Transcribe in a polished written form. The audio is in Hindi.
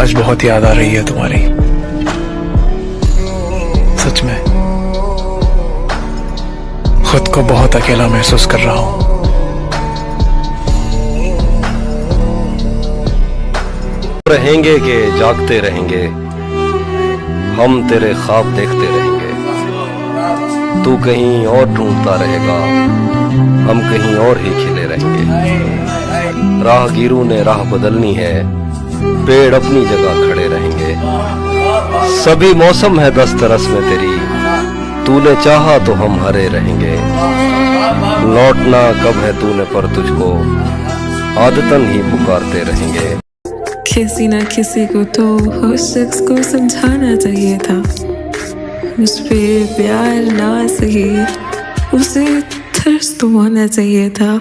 आज बहुत याद आ रही है तुम्हारी, सच में खुद को बहुत अकेला महसूस कर रहा हूं। रहेंगे कि जागते रहेंगे, हम तेरे ख्वाब देखते रहेंगे। तू कहीं और ढूंढता रहेगा, हम कहीं और ही खिले रहेंगे। राहगीरों ने राह बदलनी है, पेड़ अपनी जगह खड़े रहेंगे। सभी मौसम है दस्तरस में तेरी, तूने चाहा तो हम हरे रहेंगे। लौटना कब है तूने पर तुझको, आदतन ही पुकारते रहेंगे। किसी ना किसी को तो उस शख्स को समझाना चाहिए था, उस पे प्यार ना सही उसे थर्स तो होना चाहिए था।